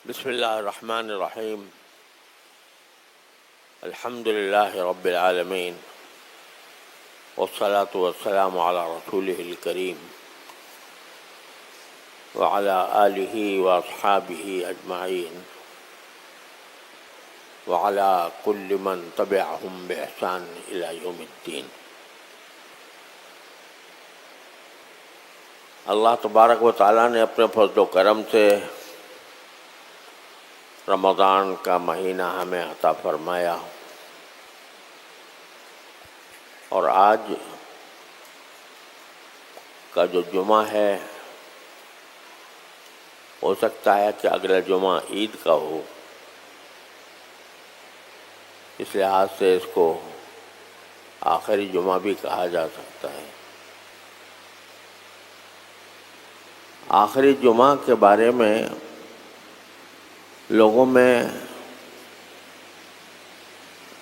بسم اللہ الرحمن الرحیم الحمد للہ رب العالمین والصلاة والسلام علی رسولہ الکریم وعلی آلہ واصحابہ اجمعین وعلی کل من تبعہم بإحسان الی یوم الدین۔ اللہ تبارک و تعالیٰ نے اپنے فضل و کرم سے رمضان کا مہینہ ہمیں عطا فرمایا، اور آج کا جو جمعہ ہے ہو سکتا ہے کہ اگلا جمعہ عید کا ہو، اس لحاظ سے اس کو آخری جمعہ بھی کہا جا سکتا ہے۔ آخری جمعہ کے بارے میں لوگوں میں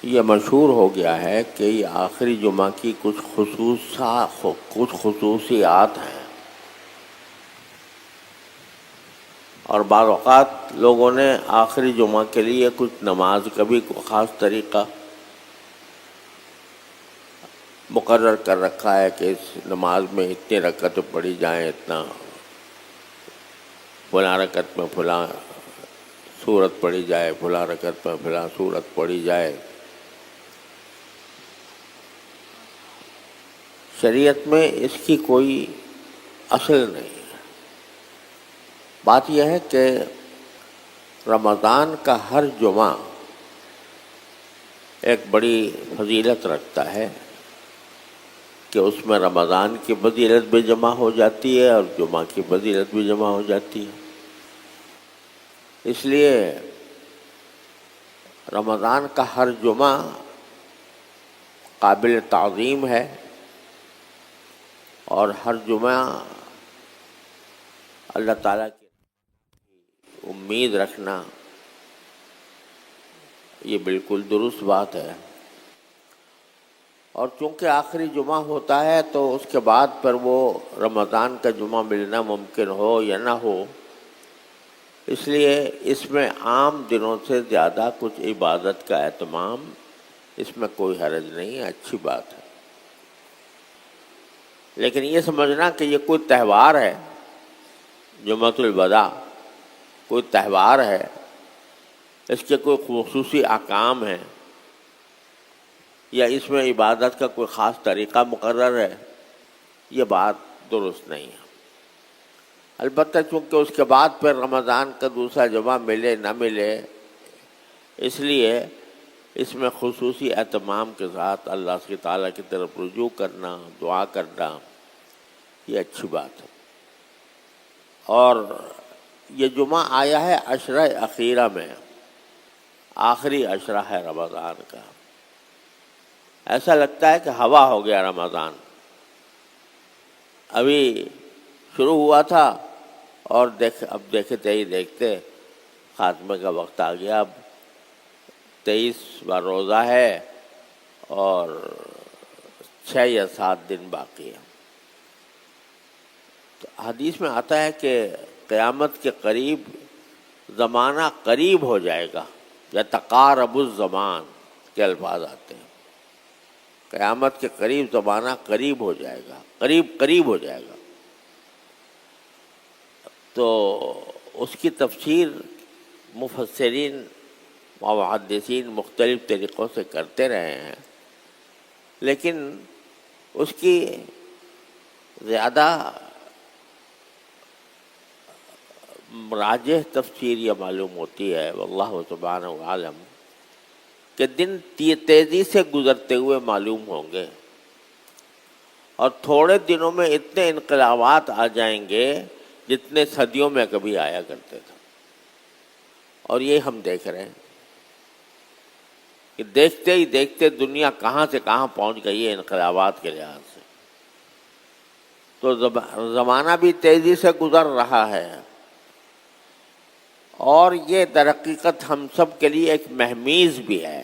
یہ مشہور ہو گیا ہے کہ یہ آخری جمعہ کی کچھ خصوصیات ہیں، اور بعض اوقات لوگوں نے آخری جمعہ کے لیے کچھ نماز کا بھی کوئی خاص طریقہ مقرر کر رکھا ہے کہ اس نماز میں اتنی رکعتیں پڑھی جائیں، اتنا فلاں رکعت میں فلاں سورت پڑھی جائے، فلاں رکعت میں فلاں سورت پڑھی جائے۔ شریعت میں اس کی کوئی اصل نہیں ہے۔ بات یہ ہے کہ رمضان کا ہر جمعہ ایک بڑی فضیلت رکھتا ہے کہ اس میں رمضان کی فضیلت بھی جمع ہو جاتی ہے اور جمعہ کی فضیلت بھی جمع ہو جاتی ہے۔ اس لیے رمضان کا ہر جمعہ قابل تعظیم ہے، اور ہر جمعہ اللہ تعالیٰ کی امید رکھنا یہ بالکل درست بات ہے۔ اور چونکہ آخری جمعہ ہوتا ہے تو اس کے بعد پھر وہ رمضان کا جمعہ ملنا ممکن ہو یا نہ ہو، اس لیے اس میں عام دنوں سے زیادہ کچھ عبادت کا اہتمام، اس میں کوئی حرج نہیں ہے، اچھی بات ہے۔ لیکن یہ سمجھنا کہ یہ کوئی تہوار ہے، جمعۃ الوداع کوئی تہوار ہے، اس کے کوئی خصوصی احکام ہیں یا اس میں عبادت کا کوئی خاص طریقہ مقرر ہے، یہ بات درست نہیں ہے۔ البتہ چونکہ اس کے بعد پھر رمضان کا دوسرا جمعہ ملے نہ ملے، اس لیے اس میں خصوصی اہتمام کے ساتھ اللہ تعالیٰ کی طرف رجوع کرنا، دعا کرنا، یہ اچھی بات ہے۔ اور یہ جمعہ آیا ہے عشرہ اخیرہ میں، آخری عشرہ ہے رمضان کا۔ ایسا لگتا ہے کہ ہوا ہو گیا رمضان، ابھی شروع ہوا تھا اور اب دیکھتے ہی دیکھتے خاتمے کا وقت آ گیا۔ اب 23واں روزہ ہے اور 6 یا 7 دن باقی ہے۔ تو حدیث میں آتا ہے کہ قیامت کے قریب زمانہ قریب ہو جائے گا، یا تقارب الزمان کے الفاظ آتے ہیں۔ قیامت کے قریب زمانہ قریب ہو جائے گا، قریب ہو جائے گا۔ تو اس کی تفسیر مفسرین و محدثین مختلف طریقوں سے کرتے رہے ہیں، لیکن اس کی زیادہ راجح تفسیر یہ معلوم ہوتی ہے، واللہ سبحانہ عالم، کہ دن تیزی سے گزرتے ہوئے معلوم ہوں گے، اور تھوڑے دنوں میں اتنے انقلابات آ جائیں گے جتنے صدیوں میں کبھی آیا کرتے تھے۔ اور یہ ہم دیکھ رہے ہیں کہ دیکھتے ہی دیکھتے دنیا کہاں سے کہاں پہنچ گئی ہے انقلابات کے لحاظ سے۔ تو زمانہ بھی تیزی سے گزر رہا ہے، اور یہ در حقیقت ہم سب کے لیے ایک مہمیز بھی ہے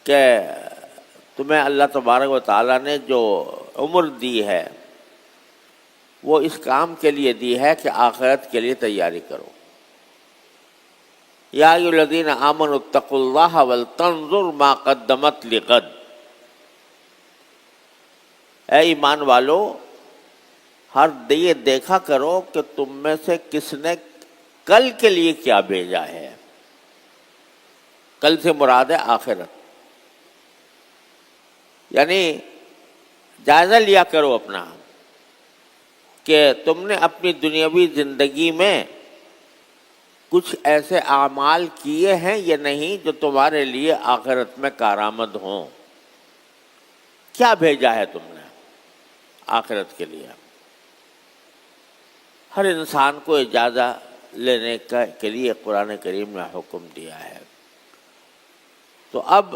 کہ تمہیں اللہ تبارک و تعالیٰ نے جو عمر دی ہے وہ اس کام کے لیے دی ہے کہ آخرت کے لیے تیاری کرو۔ یا ایھا الذین آمنوا اتقوا اللہ ولتنظر ما قدمت لغد، اے ایمان والو یہ دیکھا کرو کہ تم میں سے کس نے کل کے لیے کیا بھیجا ہے۔ کل سے مراد ہے آخرت، یعنی جائزہ لیا کرو اپنا کہ تم نے اپنی دنیاوی زندگی میں کچھ ایسے اعمال کیے ہیں یا نہیں جو تمہارے لیے آخرت میں کارآمد ہوں۔ کیا بھیجا ہے تم نے آخرت کے لیے؟ ہر انسان کو اجازہ لینے کے لیے قرآن کریم نے حکم دیا ہے۔ تو اب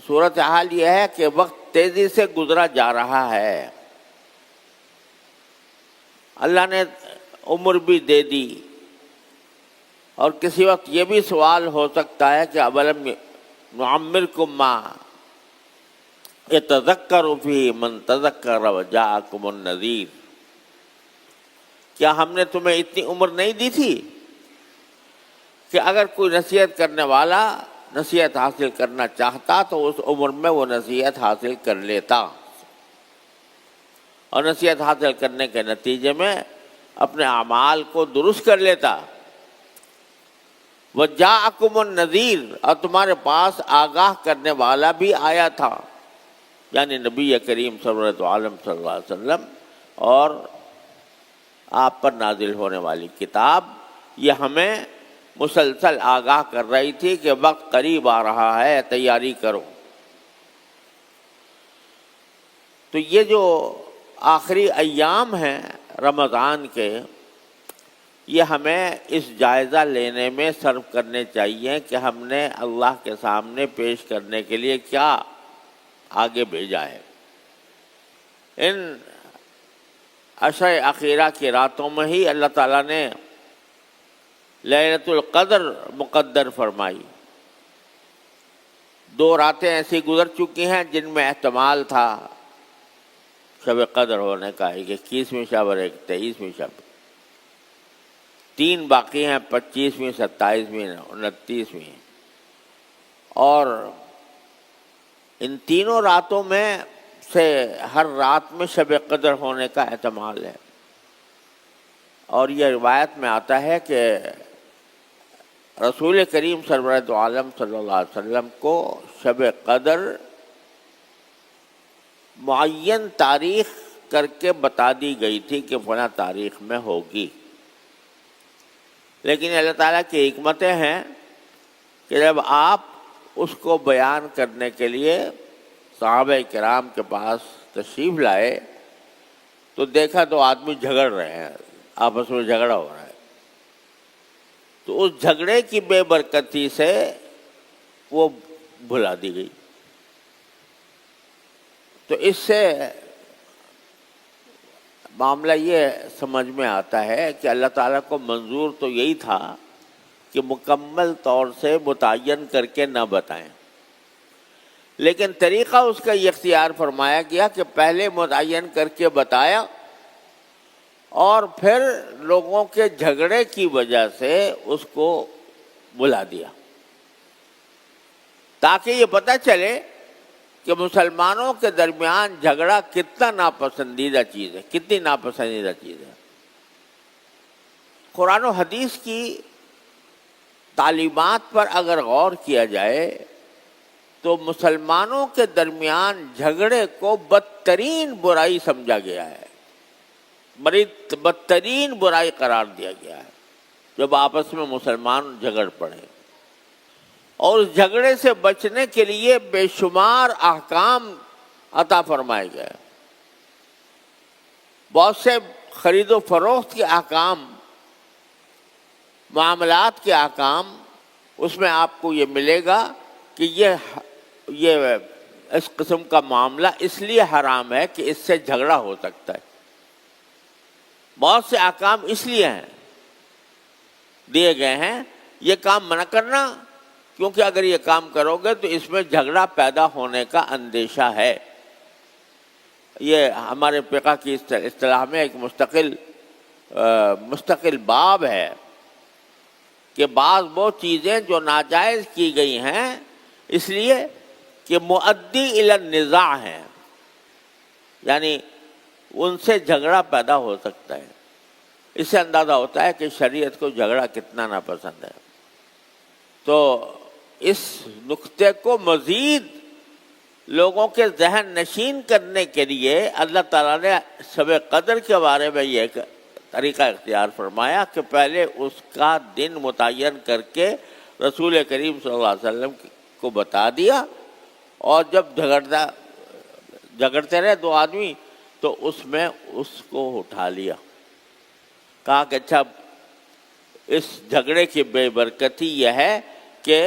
صورتحال یہ ہے کہ وقت تیزی سے گزرا جا رہا ہے، اللہ نے عمر بھی دے دی، اور کسی وقت یہ بھی سوال ہو سکتا ہے کہ اولم نعمرکم ما یتذکر فیہ من تذکر وجاءکم النذیر، کیا ہم نے تمہیں اتنی عمر نہیں دی تھی کہ اگر کوئی نصیحت کرنے والا نصیحت حاصل کرنا چاہتا تو اس عمر میں وہ نصیحت حاصل کر لیتا، اور نصیحت حاصل کرنے کے نتیجے میں اپنے اعمال کو درست کر لیتا۔ وَجَاءَكُمُ النَّذِيرُ، اور تمہارے پاس آگاہ کرنے والا بھی آیا تھا، یعنی نبی کریم صلی اللہ علیہ وسلم اور آپ پر نازل ہونے والی کتاب، یہ ہمیں مسلسل آگاہ کر رہی تھی کہ وقت قریب آ رہا ہے، تیاری کرو۔ تو یہ جو آخری ایام ہیں رمضان کے، یہ ہمیں اس جائزہ لینے میں صرف کرنے چاہیے کہ ہم نے اللہ کے سامنے پیش کرنے کے لیے کیا آگے بھیجا ہے۔ ان عشر اخیرہ کی راتوں میں ہی اللہ تعالیٰ نے لیلۃ القدر مقدر فرمائی۔ 2 راتیں ایسی گزر چکی ہیں جن میں احتمال تھا شب قدر ہونے کا، ایک 21ویں شب اور ایک 23ویں شب، 3 باقی ہیں، 25ویں، 27ویں، 29ویں، اور ان تینوں راتوں میں سے ہر رات میں شب قدر ہونے کا احتمال ہے۔ اور یہ روایت میں آتا ہے کہ رسول کریم سرورۃ عالم صلی اللہ علیہ وسلم کو شب قدر معین تاریخ کر کے بتا دی گئی تھی کہ فلاں تاریخ میں ہوگی، لیکن اللہ تعالیٰ کی حکمتیں ہیں کہ جب آپ اس کو بیان کرنے کے لیے صحابہ کرام کے پاس تشریف لائے تو دیکھا تو آدمی جھگڑ رہے ہیں، آپس میں جھگڑا ہو رہا ہے، تو اس جھگڑے کی بے برکتی سے وہ بھلا دی گئی۔ تو اس سے معاملہ یہ سمجھ میں آتا ہے کہ اللہ تعالیٰ کو منظور تو یہی تھا کہ مکمل طور سے متعین کر کے نہ بتائیں، لیکن طریقہ اس کا یہ اختیار فرمایا گیا کہ پہلے متعین کر کے بتایا اور پھر لوگوں کے جھگڑے کی وجہ سے اس کو بلا دیا، تاکہ یہ پتہ چلے کہ مسلمانوں کے درمیان جھگڑا کتنا ناپسندیدہ چیز ہے، کتنی ناپسندیدہ چیز ہے۔ قرآن و حدیث کی تعلیمات پر اگر غور کیا جائے تو مسلمانوں کے درمیان جھگڑے کو بدترین برائی سمجھا گیا ہے، بدترین برائی قرار دیا گیا ہے جب آپس میں مسلمان جھگڑ پڑے، اور اس جھگڑے سے بچنے کے لیے بے شمار احکام عطا فرمائے گئے۔ بہت سے خرید و فروخت کے احکام، معاملات کے احکام، اس میں آپ کو یہ ملے گا کہ یہ اس قسم کا معاملہ اس لیے حرام ہے کہ اس سے جھگڑا ہو سکتا ہے۔ بہت سے احکام اس لیے ہیں دیے گئے ہیں، یہ کام منع کرنا، کیونکہ اگر یہ کام کرو گے تو اس میں جھگڑا پیدا ہونے کا اندیشہ ہے۔ یہ ہمارے فقہ کی اصطلاح میں ایک مستقل باب ہے کہ بعض وہ چیزیں جو ناجائز کی گئی ہیں اس لیے کہ مؤدی الی النزاع ہیں، یعنی ان سے جھگڑا پیدا ہو سکتا ہے۔ اس سے اندازہ ہوتا ہے کہ شریعت کو جھگڑا کتنا ناپسند ہے۔ تو اس نقطے کو مزید لوگوں کے ذہن نشین کرنے کے لیے اللہ تعالیٰ نے شب قدر کے بارے میں یہ ایک طریقہ اختیار فرمایا کہ پہلے اس کا دن متعین کر کے رسول کریم صلی اللہ علیہ وسلم کو بتا دیا، اور جب جھگڑتے رہے دو آدمی تو اس میں اس کو اٹھا لیا، کہا کہ اچھا اس جھگڑے کی بے برکتی یہ ہے کہ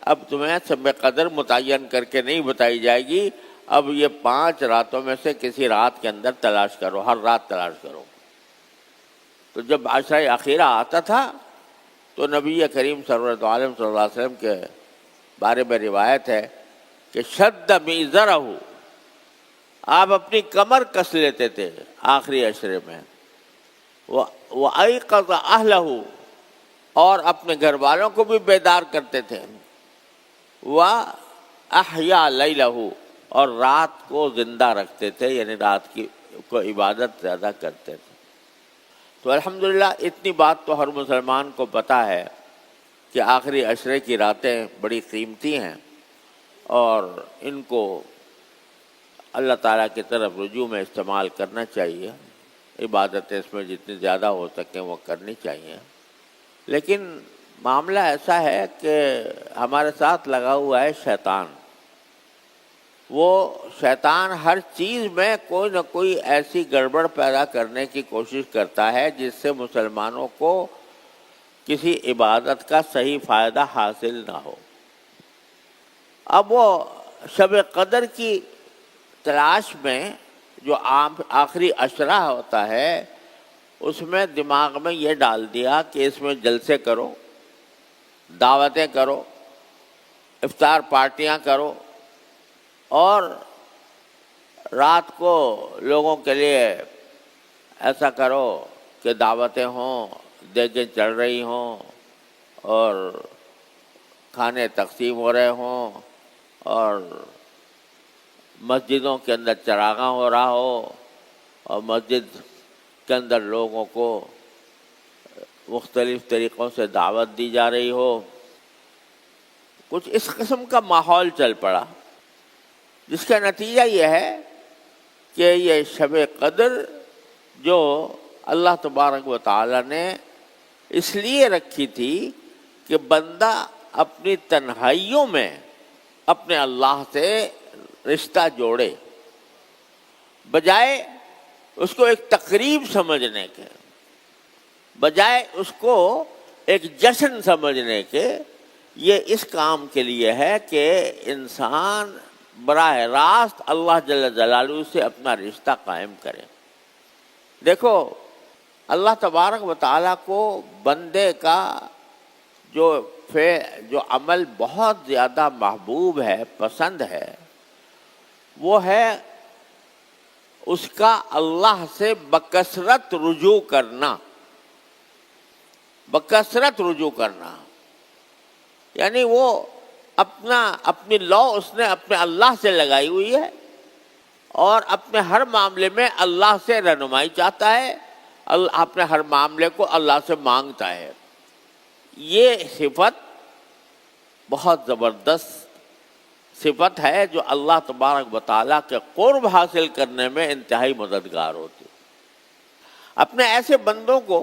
اب تمہیں شب قدر متعین کر کے نہیں بتائی جائے گی، اب یہ 5 راتوں میں سے کسی رات کے اندر تلاش کرو، ہر رات تلاش کرو۔ تو جب عشرہ اخیرہ آتا تھا تو نبی کریم سرورت عالم صلی اللہ علیہ وسلم کے بارے میں روایت ہے کہ شد میزرہ، آپ اپنی کمر کس لیتے تھے آخری عشرے میں، وَأَيْقَظَ أَهْلَهُ، اور اپنے گھر والوں کو بھی بیدار کرتے تھے، وَأَحْيَا لَيْلَهُ، اور رات کو زندہ رکھتے تھے، یعنی رات کی کو عبادت زیادہ کرتے تھے۔ تو الحمدللہ اتنی بات تو ہر مسلمان کو پتہ ہے کہ آخری عشرے کی راتیں بڑی قیمتی ہیں، اور ان کو اللہ تعالیٰ کی طرف رجوع میں استعمال کرنا چاہیے، عبادتیں اس میں جتنی زیادہ ہو سکیں وہ کرنی چاہیے۔ لیکن معاملہ ایسا ہے کہ ہمارے ساتھ لگا ہوا ہے شیطان۔ وہ شیطان ہر چیز میں کوئی نہ کوئی ایسی گڑبڑ پیدا کرنے کی کوشش کرتا ہے جس سے مسلمانوں کو کسی عبادت کا صحیح فائدہ حاصل نہ ہو۔ اب وہ شب قدر کی تلاش میں جو آخری عشرہ ہوتا ہے اس میں دماغ میں یہ ڈال دیا کہ اس میں جلسے کرو، دعوتیں کرو، افطار پارٹیاں کرو، اور رات کو لوگوں کے لیے ایسا کرو کہ دعوتیں ہوں، دیگیں چڑھ رہی ہوں، اور کھانے تقسیم ہو رہے ہوں، اور مسجدوں کے اندر چراغاں ہو رہا ہو، اور مسجد کے اندر لوگوں کو مختلف طریقوں سے دعوت دی جا رہی ہو۔ کچھ اس قسم کا ماحول چل پڑا، جس کا نتیجہ یہ ہے کہ یہ شب قدر جو اللہ تبارک و تعالیٰ نے اس لیے رکھی تھی کہ بندہ اپنی تنہائیوں میں اپنے اللہ سے رشتہ جوڑے، بجائے اس کو ایک تقریب سمجھنے کے، بجائے اس کو ایک جشن سمجھنے کے، یہ اس کام کے لیے ہے کہ انسان براہ راست اللہ جل جلالہ سے اپنا رشتہ قائم کرے۔ دیکھو اللہ تبارک و تعالیٰ کو بندے کا جو عمل بہت زیادہ محبوب ہے، پسند ہے، وہ ہے اس کا اللہ سے بکثرت رجوع کرنا، بکثرت رجوع کرنا، یعنی وہ اپنی لو اس نے اپنے اللہ سے لگائی ہوئی ہے، اور اپنے ہر معاملے میں اللہ سے رہنمائی چاہتا ہے، اپنے ہر معاملے کو اللہ سے مانگتا ہے۔ یہ صفت بہت زبردست صفت ہے جو اللہ تبارک و تعالیٰ کے قرب حاصل کرنے میں انتہائی مددگار ہوتی ہے۔ اپنے ایسے بندوں کو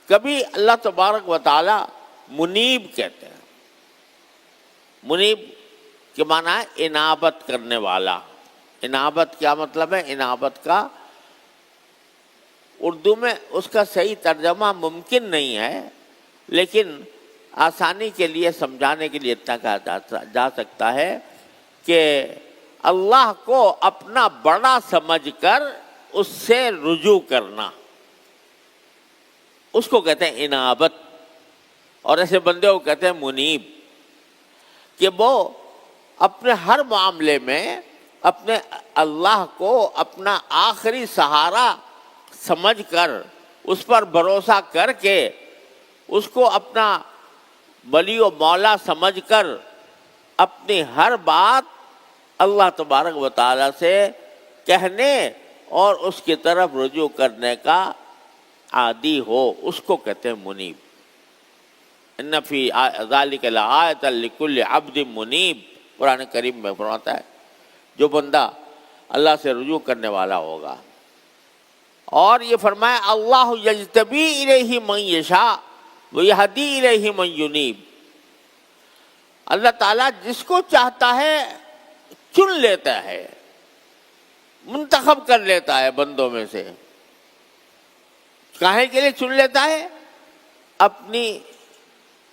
کبھی اللہ تبارک و تعالیٰ منیب کہتے ہیں۔ منیب کے معنی ہے انابت کرنے والا۔ انابت کیا مطلب ہے؟ انابت کا اردو میں اس کا صحیح ترجمہ ممکن نہیں ہے، لیکن آسانی کے لیے سمجھانے کے لیے اتنا کہا جا سکتا ہے کہ اللہ کو اپنا بڑا سمجھ کر اس سے رجوع کرنا، اس کو کہتے ہیں انابت، اور ایسے بندے کو کہتے ہیں منیب، کہ وہ اپنے ہر معاملے میں اپنے اللہ کو اپنا آخری سہارا سمجھ کر اس پر بھروسہ کر کے اس کو اپنا ولی و مولا سمجھ کر اپنی ہر بات اللہ تبارک و تعالیٰ سے کہنے اور اس کی طرف رجوع کرنے کا عادی ہو، اس کو کہتے ہیں منیب۔ ان فی ذلک لآیۃ لکل عبد منیب، قرآن کریم میں فرماتا ہے جو بندہ اللہ سے رجوع کرنے والا ہوگا۔ اور یہ فرمایا اللہ یجتبی الیہ من یشاء ویہدی الیہ من ینیب، اللہ تعالیٰ جس کو چاہتا ہے چن لیتا ہے، منتخب کر لیتا ہے بندوں میں سے۔ کاہے کے لیے چن لیتا ہے؟ اپنی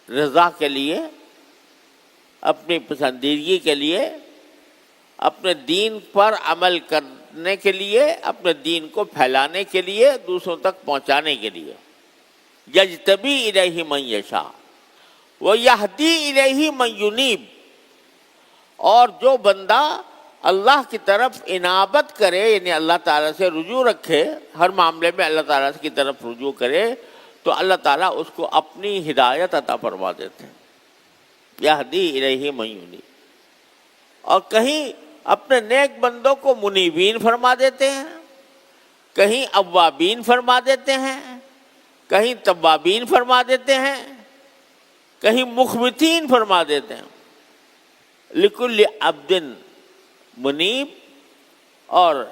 رضا کے لیے، اپنی پسندیدگی کے لیے، اپنے دین پر عمل کرنے کے لیے، اپنے دین کو پھیلانے کے لیے، دوسروں تک پہنچانے کے لیے۔ یجتبی الیہ من یشاء ویہدی الیہ من ینیب، اور جو بندہ اللہ کی طرف انابت کرے، یعنی اللہ تعالیٰ سے رجوع رکھے، ہر معاملے میں اللہ تعالیٰ کی طرف رجوع کرے، تو اللہ تعالیٰ اس کو اپنی ہدایت عطا فرما دیتے ہیں۔ یہدی الیہ من ینیب، اور کہیں اپنے نیک بندوں کو منیبین فرما دیتے ہیں، کہیں اوابین فرما دیتے ہیں، کہیں توابین فرما دیتے ہیں، کہیں مخبتین فرما دیتے ہیں۔ لکل عبد منیب، اور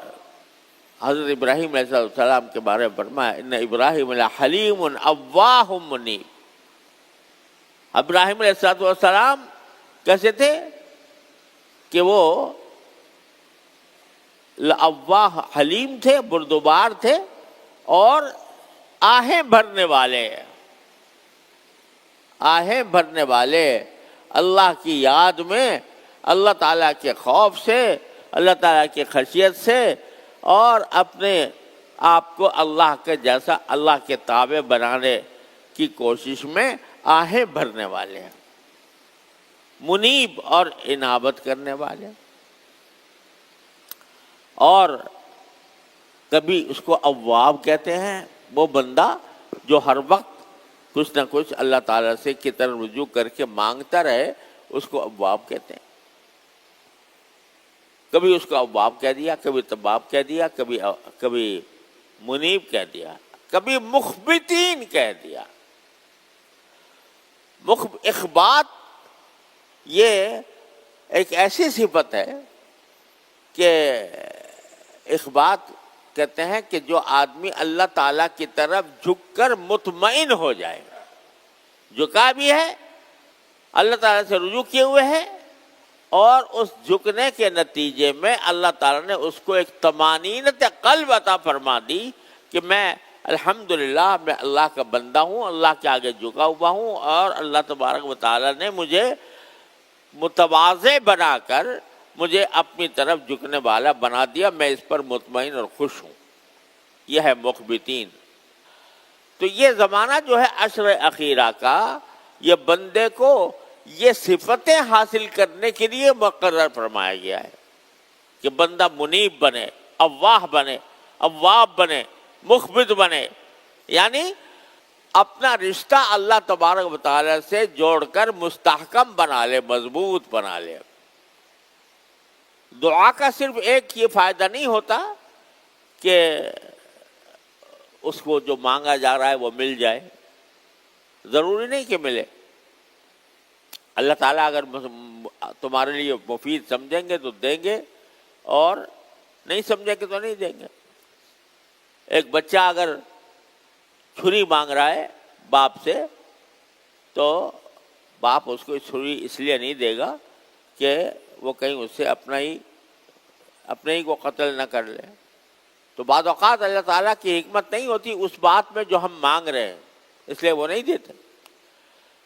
حضرت ابراہیم علیہ السلام کے بارے میں فرمایا ان ابراہیم لحلیم اواہ منیب۔ ابراہیم علیہ السلام کیسے تھے کہ وہ اواہ حلیم تھے، بردبار تھے، اور آہیں بھرنے والے، آہیں بھرنے والے، اللہ کی یاد میں، اللہ تعالیٰ کے خوف سے، اللہ تعالیٰ کی خشیت سے، اور اپنے آپ کو اللہ کے جیسا، اللہ کے تابع بنانے کی کوشش میں آہیں بھرنے والے ہیں، منیب اور انابت کرنے والے۔ اور کبھی اس کو اواب کہتے ہیں، وہ بندہ جو ہر وقت کچھ نہ کچھ اللہ تعالیٰ سے کی طرف رجوع کر کے مانگتا رہے، اس کو اواب کہتے ہیں۔ کبھی اس کو اواب کہہ دیا، کبھی تواب کہہ دیا، کبھی منیب کہہ دیا، کبھی مخبتین کہہ دیا۔ اخبات یہ ایک ایسی صفت ہے کہ اخبات کہتے ہیں کہ جو آدمی اللہ تعالیٰ کی طرف جھک کر مطمئن ہو جائے، جھکا بھی ہے، اللہ تعالیٰ سے رجوع کیے ہوئے ہے، اور اس جھکنے کے نتیجے میں اللہ تعالیٰ نے اس کو ایک طمانینت قلب عطا فرما دی کہ میں الحمدللہ میں اللہ کا بندہ ہوں، اللہ کے آگے جھکا ہوا ہوں، اور اللہ تبارک و تعالیٰ نے مجھے متواضع بنا کر مجھے اپنی طرف جھکنے والا بنا دیا، میں اس پر مطمئن اور خوش ہوں۔ یہ ہے مخبتین۔ تو یہ زمانہ جو ہے عشر اخیرہ کا، یہ بندے کو یہ صفتیں حاصل کرنے کے لیے مقرر فرمایا گیا ہے کہ بندہ منیب بنے، اواہ بنے، اواب بنے، مخبت بنے، یعنی اپنا رشتہ اللہ تبارک و تعالیٰ سے جوڑ کر مستحکم بنا لے، مضبوط بنا لے۔ دعا کا صرف ایک یہ فائدہ نہیں ہوتا کہ اس کو جو مانگا جا رہا ہے وہ مل جائے، ضروری نہیں کہ ملے۔ اللہ تعالیٰ اگر تمہارے لیے مفید سمجھیں گے تو دیں گے، اور نہیں سمجھیں گے تو نہیں دیں گے۔ ایک بچہ اگر چھری مانگ رہا ہے باپ سے، تو باپ اس کو چھری اس لیے نہیں دے گا کہ وہ کہیں اس سے اپنے ہی کو قتل نہ کر لے۔ تو بعض اوقات اللہ تعالیٰ کی حکمت نہیں ہوتی اس بات میں جو ہم مانگ رہے ہیں، اس لیے وہ نہیں دیتے۔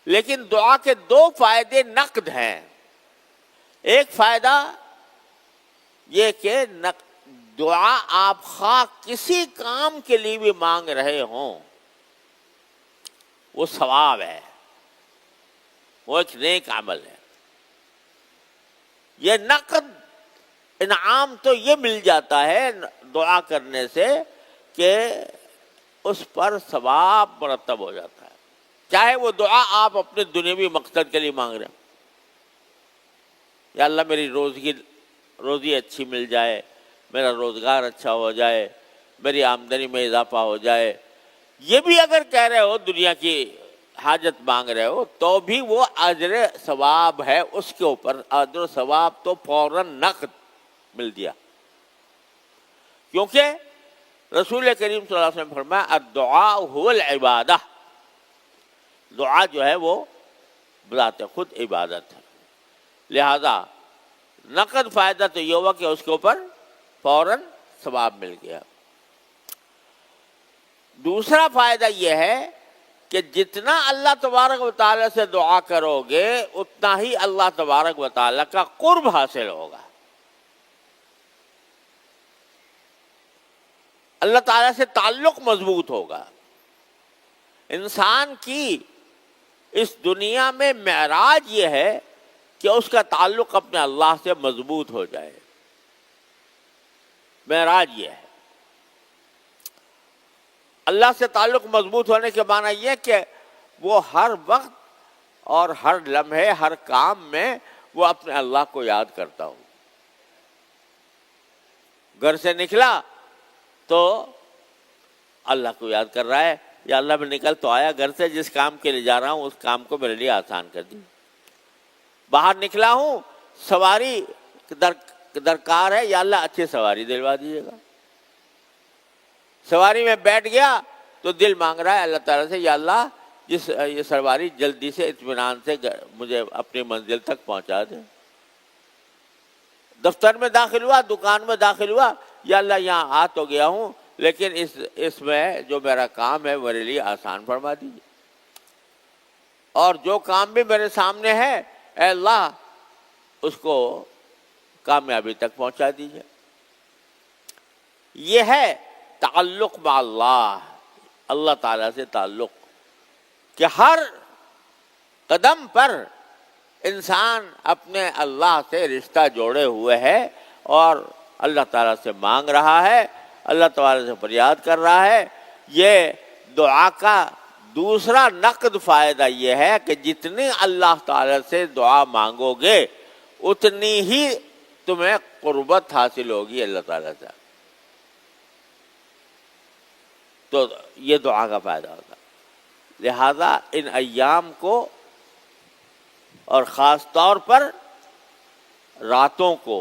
لیکن دعا کے دو فائدے نقد ہیں۔ ایک فائدہ یہ کہ دعا آپ خواہ کسی کام کے لیے بھی مانگ رہے ہوں، وہ ثواب ہے، وہ ایک نیک عمل ہے۔ یہ نقد انعام تو یہ مل جاتا ہے دعا کرنے سے کہ اس پر ثواب مرتب ہو جاتا ہے، چاہے وہ دعا آپ اپنے دنیوی مقصد کے لیے مانگ رہے ہیں، یا اللہ میری روزی اچھی مل جائے، میرا روزگار اچھا ہو جائے، میری آمدنی میں اضافہ ہو جائے، یہ بھی اگر کہہ رہے ہو، دنیا کی حاجت مانگ رہے ہو، تو بھی وہ اجر ثواب ہے، اس کے اوپر اجر ثواب تو فوراً نقد مل دیا، کیونکہ رسول کریم صلی اللہ علیہ وسلم نے فرمایا الدعاء هو العبادہ، دعا جو ہے وہ بذات خود عبادت ہے، لہذا نقد فائدہ تو یہ ہوا کہ اس کے اوپر فوراً ثواب مل گیا۔ دوسرا فائدہ یہ ہے کہ جتنا اللہ تبارک و تعالیٰ سے دعا کرو گے اتنا ہی اللہ تبارک و تعالیٰ کا قرب حاصل ہوگا، اللہ تعالیٰ سے تعلق مضبوط ہوگا۔ انسان کی اس دنیا میں معراج یہ ہے کہ اس کا تعلق اپنے اللہ سے مضبوط ہو جائے، معراج یہ ہے۔ اللہ سے تعلق مضبوط ہونے کے معنی یہ کہ وہ ہر وقت اور ہر لمحے ہر کام میں وہ اپنے اللہ کو یاد کرتا ہو۔ گھر سے نکلا تو اللہ کو یاد کر رہا ہے، یا اللہ میں نکل تو آیا گھر سے، جس کام کے لیے جا رہا ہوں اس کام کو میرے لیے آسان کر دی۔ باہر نکلا ہوں، سواری درکار ہے، یا اللہ اچھی سواری دلوا دیجیے گا۔ سواری میں بیٹھ گیا تو دل مانگ رہا ہے اللہ تعالیٰ سے، یا اللہ یہ سواری جلدی سے اطمینان سے مجھے اپنی منزل تک پہنچا دے۔ دفتر میں داخل ہوا، دکان میں داخل ہوا، یا اللہ یہاں آ تو گیا ہوں لیکن اس میں جو میرا کام ہے میرے لیے آسان فرما دیجیے، اور جو کام بھی میرے سامنے ہے اے اللہ اس کو کامیابی تک پہنچا دیجیے۔ یہ ہے تعلق مع اللہ، اللہ تعالیٰ سے تعلق، کہ ہر قدم پر انسان اپنے اللہ سے رشتہ جوڑے ہوئے ہے اور اللہ تعالیٰ سے مانگ رہا ہے، اللہ تعالیٰ سے فریاد کر رہا ہے۔ یہ دعا کا دوسرا نقد فائدہ یہ ہے کہ جتنی اللہ تعالیٰ سے دعا مانگو گے اتنی ہی تمہیں قربت حاصل ہوگی اللہ تعالیٰ سے۔ تو یہ دعا کا فائدہ ہوتا ہے۔ لہذا ان ایام کو اور خاص طور پر راتوں کو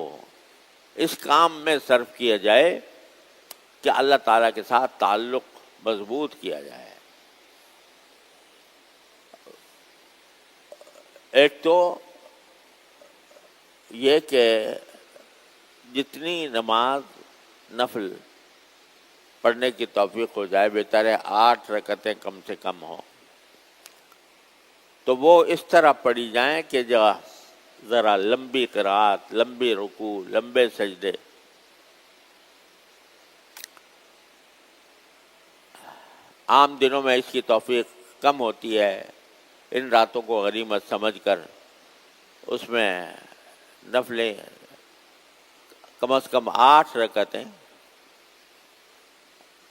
اس کام میں صرف کیا جائے کہ اللہ تعالیٰ کے ساتھ تعلق مضبوط کیا جائے۔ ایک تو یہ کہ جتنی نماز نفل پڑھنے کی توفیق ہو جائے، بہتر ہے 8 رکعتیں کم سے کم ہوں، تو وہ اس طرح پڑھی جائیں کہ ذرا لمبی قرات، لمبی رکوع، لمبے سجدے۔ عام دنوں میں اس کی توفیق کم ہوتی ہے، ان راتوں کو غنیمت سمجھ کر اس میں نفلیں کم از کم 8 رکعتیں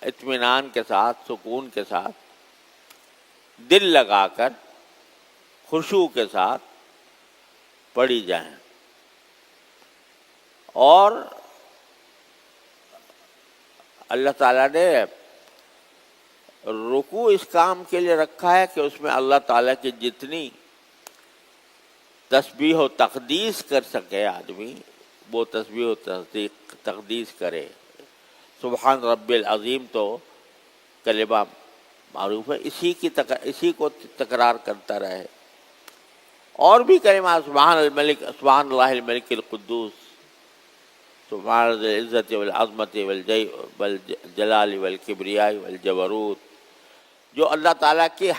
اطمینان کے ساتھ، سکون کے ساتھ، دل لگا کر، خشوع کے ساتھ پڑھی جائیں۔ اور اللہ تعالیٰ نے رکوع اس کام کے لیے رکھا ہے کہ اس میں اللہ تعالیٰ کی جتنی تسبیح و تقدیس کر سکے آدمی وہ تسبیح و تقدیس کرے۔ سبحان رب العظیم تو کلمہ معروف ہے، اسی کو تکرار کرتا رہے، اور بھی کلمات سبحان الملک، سبحان اللہ الملک القدوس، سبحان ذی العزت والعظمت والجلال والکبریاء والجبروت، جو اللہ تعالیٰ کی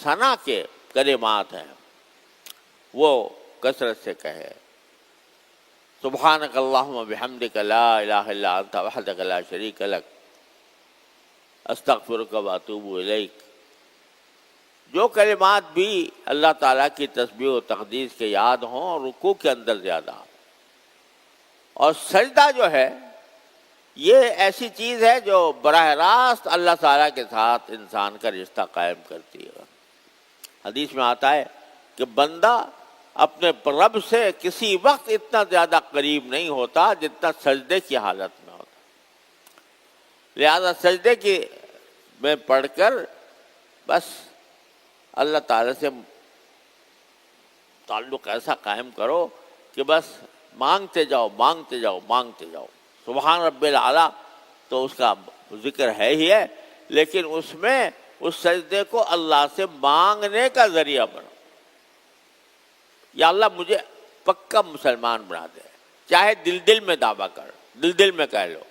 ثنا کے کلمات ہیں وہ کثرت سے کہے۔ سبحانک اللہم بحمدک لا الہ الا انت وحدک لا شریک لک استغفرک واتوب الیک۔ جو کلمات بھی اللہ تعالیٰ کی تسبیح و تقدیس کے یاد ہوں، رکوع کے اندر زیادہ، اور سجدہ جو ہے یہ ایسی چیز ہے جو براہ راست اللہ تعالیٰ کے ساتھ انسان کا رشتہ قائم کرتی ہے۔ حدیث میں آتا ہے کہ بندہ اپنے رب سے کسی وقت اتنا زیادہ قریب نہیں ہوتا جتنا سجدے کی حالت میں ہوتا، لہذا سجدے کی میں پڑھ کر بس اللہ تعالیٰ سے تعلق ایسا قائم کرو کہ بس مانگتے جاؤ مانگتے جاؤ مانگتے جاؤ۔ سبحان رب العلیٰ تو اس کا ذکر ہے ہی ہے، لیکن اس میں اس سجدے کو اللہ سے مانگنے کا ذریعہ بنو۔ یا اللہ مجھے پکا مسلمان بنا دے، چاہے دل دل میں دعویٰ کر، دل دل میں کہہ لو،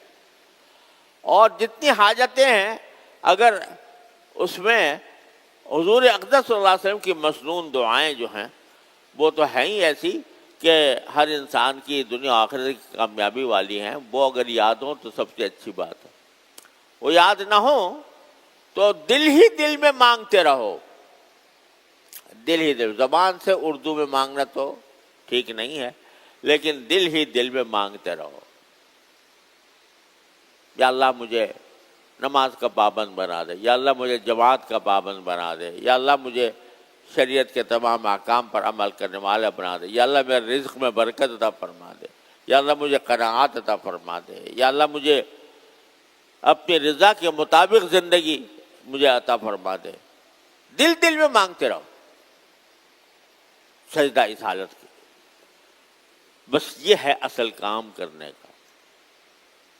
اور جتنی حاجتیں ہیں اگر اس میں حضور اقدس صلی اللہ علیہ وسلم کی مسنون دعائیں جو ہیں وہ تو ہیں ہی ایسی کہ ہر انسان کی دنیا آخرت کی کامیابی والی ہیں، وہ اگر یاد ہوں تو سب سے اچھی بات ہے۔ وہ یاد نہ ہو تو دل ہی دل میں مانگتے رہو، دل ہی دل، زبان سے اردو میں مانگنا تو ٹھیک نہیں ہے، لیکن دل ہی دل میں مانگتے رہو۔ یا اللہ مجھے نماز کا پابند بنا دے، یا اللہ مجھے جماعت کا پابند بنا دے، یا اللہ مجھے شریعت کے تمام احکام پر عمل کرنے والا بنا دے، یا اللہ میرے رزق میں برکت عطا فرما دے، یا اللہ مجھے قناعت عطا فرما دے، یا اللہ مجھے اپنی رضا کے مطابق زندگی مجھے عطا فرما دے۔ دل دل میں مانگتے رہو، سجدہ اس حالت کی، بس یہ ہے اصل کام کرنے کا۔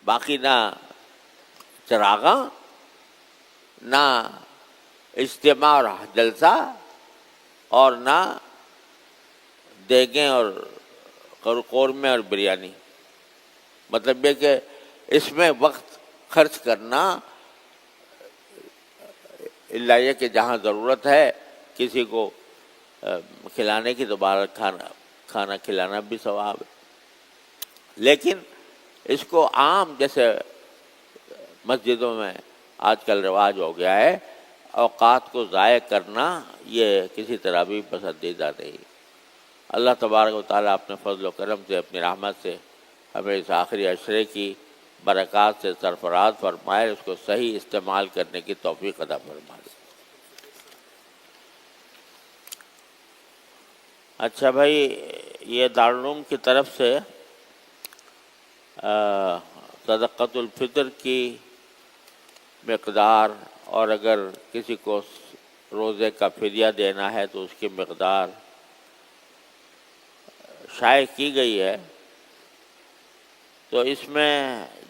باقی نہ چراغاں، نہ اجتماع اور جلسہ، اور نہ دیگیں اور قورمے اور بریانی۔ مطلب یہ کہ اس میں وقت خرچ کرنا اللہ یہ کہ جہاں ضرورت ہے کسی کو کھلانے کی دوبارہ کھانا کھلانا بھی ثواب ہے، لیکن اس کو عام جیسے مسجدوں میں آج کل رواج ہو گیا ہے، اوقات کو ضائع کرنا یہ کسی طرح بھی پسندیدہ نہیں۔ اللہ تبارک و تعالیٰ اپنے فضل و کرم سے، اپنی رحمت سے ہمیں اس آخری عشرے کی برکات سے سرفراز فرمائے، اس کو صحیح استعمال کرنے کی توفیق عطا فرمائے۔ اچھا بھائی، یہ دارالعلوم کی طرف سے صدقۃ الفطر کی مقدار، اور اگر کسی کو روزے کا فدیہ دینا ہے تو اس کی مقدار شائع کی گئی ہے۔ تو اس میں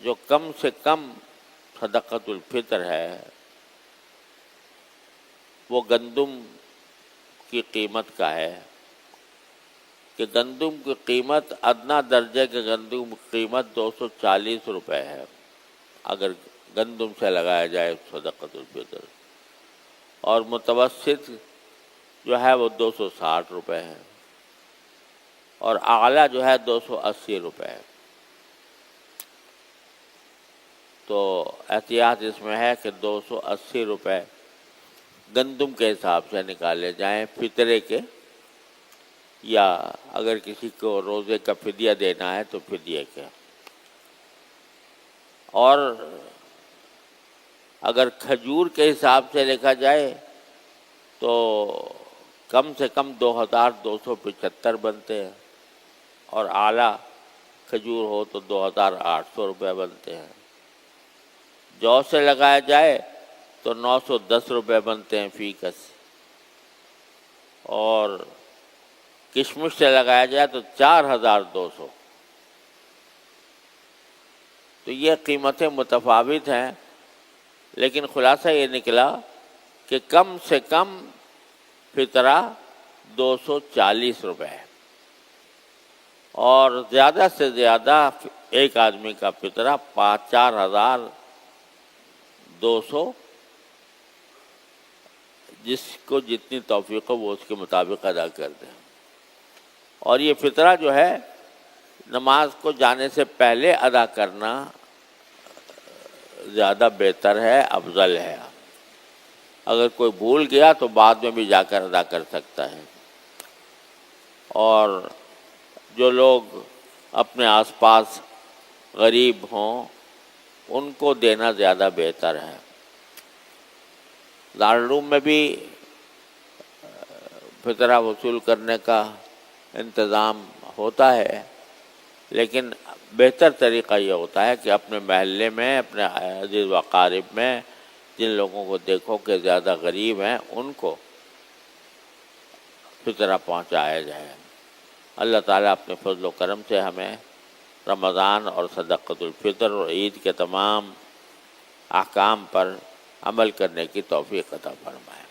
جو کم سے کم صدقۃ الفطر ہے وہ گندم کی قیمت کا ہے، کہ گندم کی قیمت ادنا درجے کے گندم کی قیمت 240 روپے ہے اگر گندم سے لگایا جائے صدقۃ الفطر، اور متوسط جو ہے وہ 260 روپے ہے، اور اعلیٰ جو ہے 280 روپے ہے۔ تو احتیاط اس میں ہے کہ 280 روپے گندم کے حساب سے نکالے جائیں فطرے کے، یا اگر کسی کو روزے کا فدیہ دینا ہے تو فدیے کے۔ اور اگر کھجور کے حساب سے دیکھا جائے تو کم سے کم 2275 بنتے ہیں، اور اعلیٰ کھجور ہو تو 2800 روپے بنتے ہیں۔ جو سے لگایا جائے تو 910 روپے بنتے ہیں فی کس، اور کشمش سے لگایا جائے تو 4200۔ تو یہ قیمتیں متفاوت ہیں، لیکن خلاصہ یہ نکلا کہ کم سے کم فطرہ 240 روپے ہے، اور زیادہ سے زیادہ ایک آدمی کا فطرہ 4200، جس کو جتنی توفیق ہو وہ اس کے مطابق ادا کر دیں۔ اور یہ فطرہ جو ہے نماز کو جانے سے پہلے ادا کرنا زیادہ بہتر ہے، افضل ہے۔ اگر کوئی بھول گیا تو بعد میں بھی جا کر ادا کر سکتا ہے۔ اور جو لوگ اپنے آس پاس غریب ہوں ان کو دینا زیادہ بہتر ہے۔ دارالعلوم میں بھی فطرہ وصول کرنے کا انتظام ہوتا ہے، لیکن بہتر طریقہ یہ ہوتا ہے کہ اپنے محلے میں، اپنے عزیز و اقارب میں جن لوگوں کو دیکھو کہ زیادہ غریب ہیں ان کو فطرہ پہنچایا جائے۔ اللہ تعالیٰ اپنے فضل و کرم سے ہمیں رمضان اور صدقۃ الفطر اور عید کے تمام احکام پر عمل کرنے کی توفیق عطا فرمائے۔